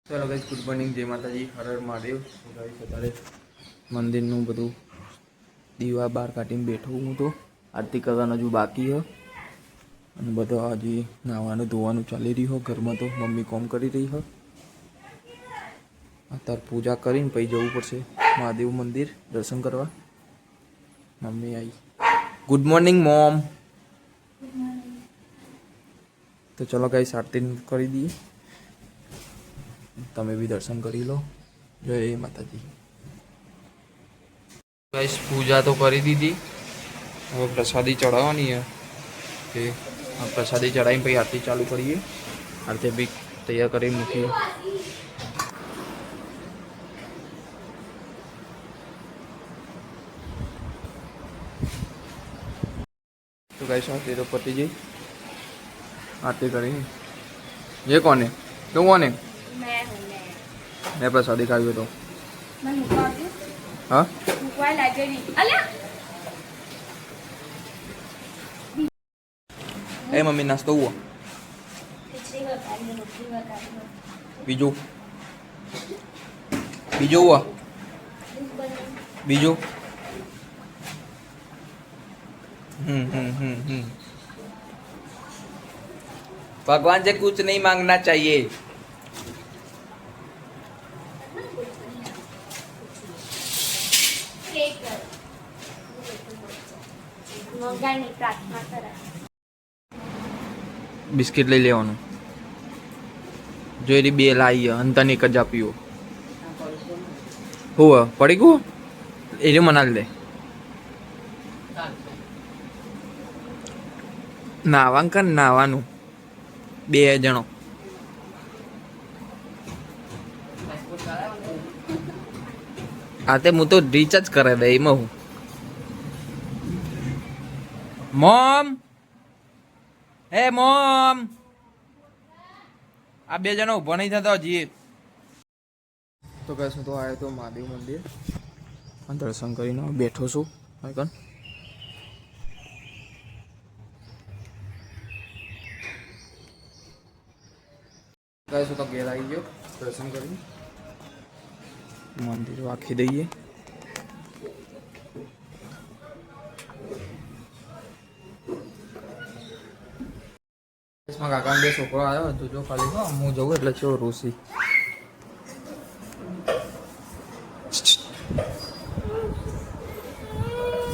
ચલો guys, good morning, જય માતાજી, હર હર મહાદેવ. ગાઈસ અત્યારે મંદિરનું બધું દીવા બહાર કાઢીને બેઠો હું તો. આરતી કરવાનું હજુ બાકી હ અને બધા હજી નાવાનું ધોવાનું ચાલી રહ્યું હોય. ઘરમાં તો મમ્મી કોમ કરી રહી હોય. અત્યારે પૂજા કરીને પછી જવું પડશે મહાદેવ મંદિર દર્શન કરવા. મમ્મી આવી. Good morning mom. તો ચલો ગાઈસ, આરતી કરી દઈએ. તમે બી દર્શન કરી લો. જય માતાજી. ગાઈસ, પૂજા તો કરી દીધી. હવે પ્રસાદી ચડાવવાની છે. પ્રસાદી ચડાવીને પછી આરતી ચાલુ કરીએ. આરતી બી તૈયાર કરી મૂકીએ. તો ગાઈસ, આરતી તો પતી ગઈ. आरती करी ये कौन है? क्यों कौन है? मैं प्रसादी खाई तो हाँ ए मम्मी नाश्तो हुआ बीजू बीजू हुआ बीजू भगवान से कुछ नहीं मांगना चाहिए. બિસ્કિટ લઈ લેવાનું. જો એની બે લાવી અંતર એક જ આપ્યો હોવ પડી ગયું એને મનાલ દે નાવાનું કર નાવાનું બે જણો આ તે હું તો રિચાર્જ કરે દે એમાં હું મોમ હે મોમ આ બે જણો ઉભો નહીં થતો હજી તો કહેશું તો આવ્યો તો મહાદેવ મંદિર દર્શન કરીને બેઠો છું કન કહેશું તો ઘેર આવી ગયો દર્શન કરી મંદિર વાખી દઈએ કાકા બે છોકરો આવ્યો જોજો ખાલી હું જવું એટલે છો રૂસી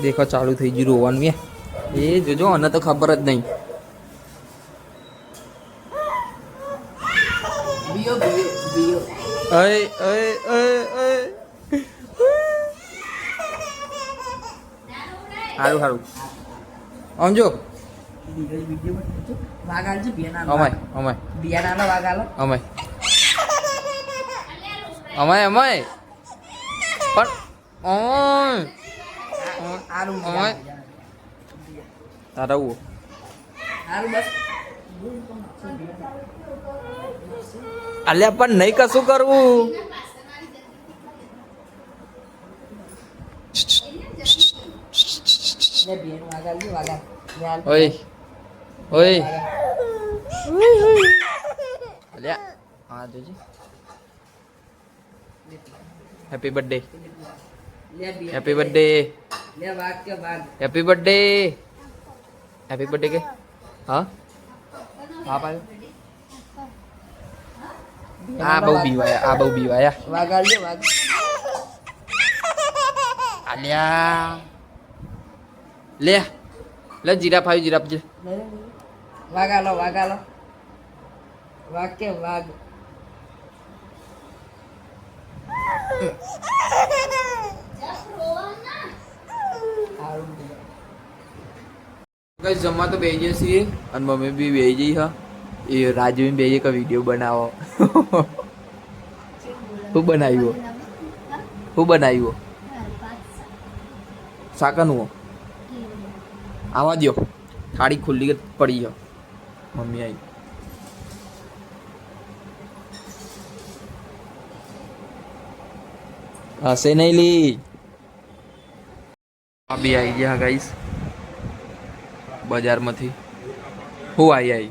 દેખો ચાલુ થઈ ગયું રોવાનું એ જોજો અને તો ખબર જ નહીં સારું સારું સમજો અમાય અમાય અમાય અમાય અમાય પણ અમાય તારા અલ્યા પણ નહીં કશું કરવું ઓય ઓય અલ્યા હા જોજી happy birthday happy birthday happy birthday happy birthday કે હા હા પાયો આ બહુ બીવાયા વાગાડજો વાગ અલ્યા લે લે જીરાફ આવ્યું જીરાફ જે વાગાલો વાગ કે વાગ જમવા તો બેસી જઈએ છીએ અને મમ્મી બી બેસી જઈ હા એ રાજવી બેસી કે વિડીયો બનાવો શું બનાવ્યો શાકાનું આવા દો થાળી ખુલ્લી પડી જાઓ મમ્મી આવી હશે નહીં લી બી આવી ગયા ગાઈસ બજારમાંથી હું આવી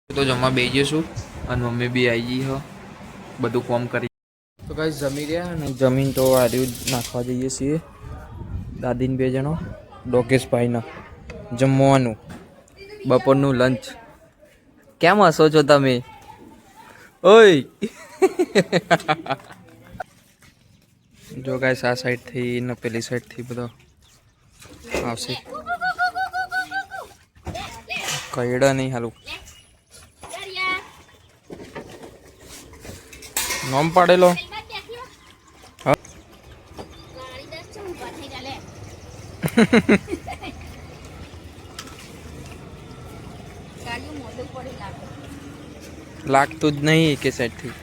તો જમવા બેસી જઈશું અને મમ્મી બી આવી ગઈ હ બધું કોમ કરી. તો ગાઈસ જમી રહ્યા અને જમીન તો આર્યું નાખવા જઈએ છીએ દાદીને 2 જણો ડોકેશભાઈના જમવાનું બપોરનું લંચ. કેમ હસો છો તમે? ઓય જો ગાઈસ આ સાઈડથી ને પેલી સાઈડથી બધો આવશે. કઈડા નહીં હાલું નોમ પાડેલો. લાગતું જ નહીં કે સાઈડથી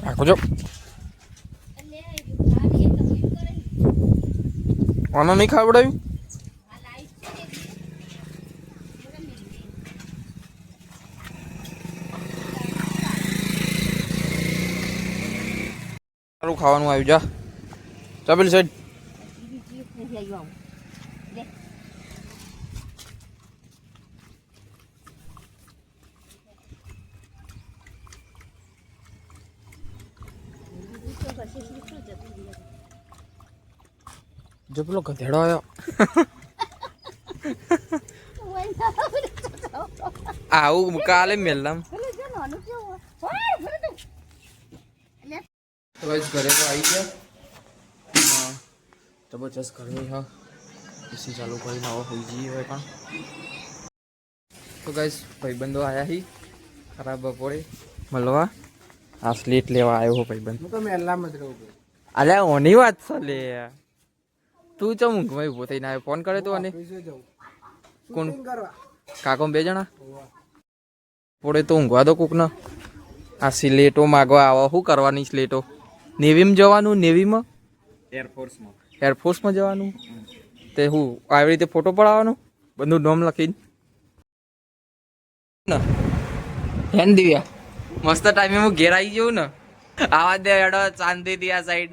રાખો જો આનો નહીં ખાવડાવ્યું. સારું ખાવાનું આવ્યું જા ચા પેલી સાઈડ. જો પેલો ગધેડો આવ્યો. આવું કાલે મેલમ તો ગાઈસ ઘરે તો આવી ગયા જબરજસ્ત ઘરે હા એસી ચાલુ કરીને આવો હોઈ જઈએ હોય પણ. તો ગાઈસ ભાઈબંધો આવ્યા હી ખરાબ બપોરે મળવા. આ સ્લેટ લેવા આવ્યો હો ભાઈબંધ. હું તો મેલામાં જ રહું. અલ્યા ઓની વાત છે લે તું ચમ ઊંઘમાં ઊભો થઈને આવ્યો ફોન કરે તો અને કોણ કાકો 2 જણા પોડે તો ઊંઘવા દો કોકને. આ સ્લેટો માગવા આવો શું કરવાની સ્લેટો? નેવીમાં જવાનું? નેવીમાં એરફોર્સમાં જવાનું તે હું આવી રીતે ફોટો પડાવવાનું બધું નોમ લખીને. હેન દિવ્યા મસ્ત ટાઈમે હું ઘેર આવી જઉં ને આવા દે એડો શાંતિથી આ સાઈડ.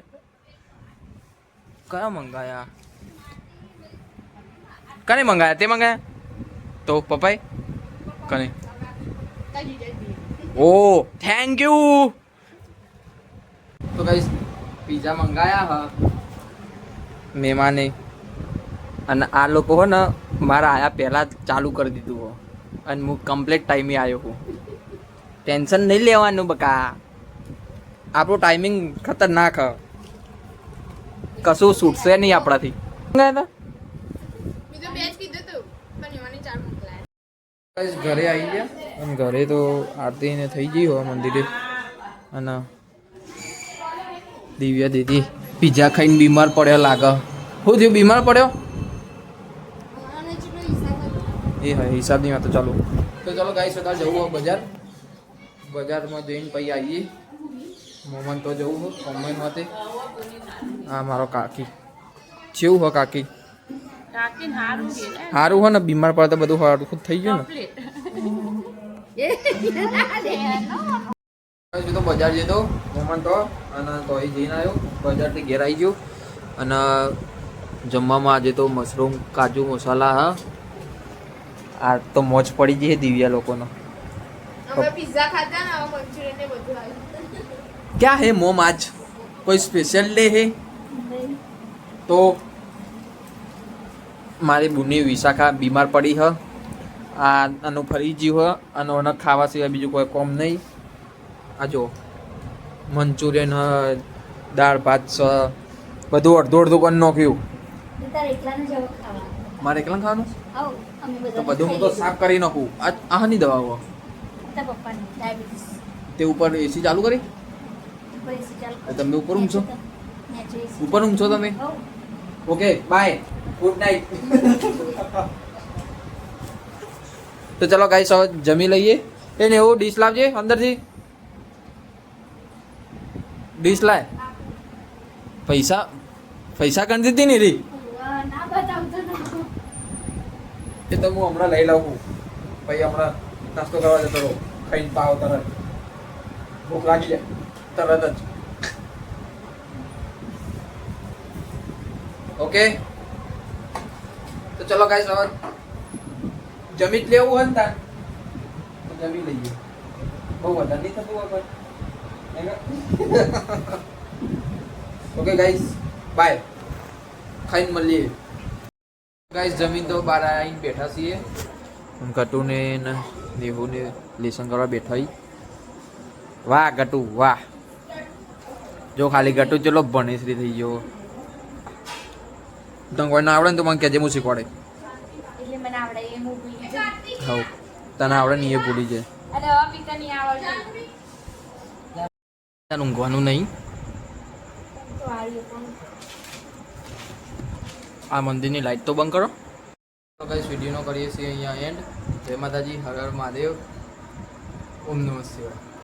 કયા મંગાયા? કને મંગાયા? તે મંગાયા તો પપ્પાએ કને? ઓ થેન્ક યુ. તો ગાઈસ પીઝા મંગાયા હા મહેમાને અને આ લોકો હો ને મારા આયા પહેલાં ચાલુ કરી દીધું હો અને હું કમ્પ્લીટ ટાઈમે આવ્યો હું. ટેન્શન નહીં લેવાનું બકા આપણું ટાઈમિંગ ખતરનાક હ કશું છૂટશે નહીં આપણાથી. ઘરે આવી ગયા અને ઘરે તો આરતી ને થઈ ગઈ હોય મંદિરે અને દિવ્યા દીદી પીઝા ખાઈને બીમાર પડ્યો લાગે. શું થયું? બીમાર પડ્યો? એ હા હિસાબની વાત. તો ચાલો ગાઈસ અત્યારે જવું હોય બજારમાં જઈને પછી આવીએ. મોમન તો જવું હોય કોમ્બાઈન માટે. હા મારો કાકી કેવું હો કાકી? સારું હો ને બીમાર પડે તો બધું સારું થઈ ગયું ને. તો બજાર જતો મોમન તો અને તો જઈને આવ્યો બજારથી ઘેર આવી ગયો અને જમવામાં આજે તો મશરૂમ કાજુ મસાલા હા આ તો મોજ પડી ગઈ છે દિવ્યા લોકોનો. क्या है मोम आज कोई स्पेशल डे है? तो મારી બુની વિશાખા બીમાર પડી હ આનું ફરી જ્યું હ અને એને ખાવા સિવાય બીજું કોઈ કોમ નહીં. આ જો મંચુરિયન હ દાળ ભાત સ બધું અડધું કરી નાખ્યું. મારે એકલા ખાવાનું તો બધું હું તો સાફ કરી નાખું. આ ની દવા તે ઉપર એસી ચાલુ કરી? તમે ઉપર ઊંઘશો? ઉપર ઊંઘશો તમે? Okay bye good night. તો ચલો ગાઈસ હવે જમી લઈએ. એને એવું ડીશ લાવજે અંદરથી. ડીશ લાય. પૈસા કરી દીધી ને રી એ તો હું હમણાં લઈ લાવું. પછી હમણાં નાસ્તો કરવા જતો રહો ખાઈને પાવ તરત ભૂખ લાગી જાય તરત જ. ઓકે તો ચલો ગાઈસ હવે જમી જ લેવું હોય ને તાર તો જમી લઈએ. બહુ વધારે નહીં થતું વગર. Okay guys by. ખાઈને મળીએ. ગાઈસ જમીન તો બહાર આવીને બેઠા છીએ. ગટુને ને દેવુને લેસન કરવા બેઠા. વાહ ગટુ વાહ. જો ખાલી ગટુ ચલો ભણેશ્રી થઈ ગયો. તને કોઈ ના આવડે ને તો મને કહેજે હું શીખવાડે. એટલે મને આવડે એ હું ભૂલી ગઈ. હા તને આવડે ને એ ભૂલી જાય. અને હવે પીતા નહીં આવડે. ઊંઘવાનું નહીં. તો આવી પણ આ મંદિરની લાઈટ તો બંધ કરો. તો કઈ વિડીયોનો કરીએ છીએ અહીંયા એન્ડ. જય માતાજી, હર હર મહાદેવ, ઓમ નમઃ શિવાય.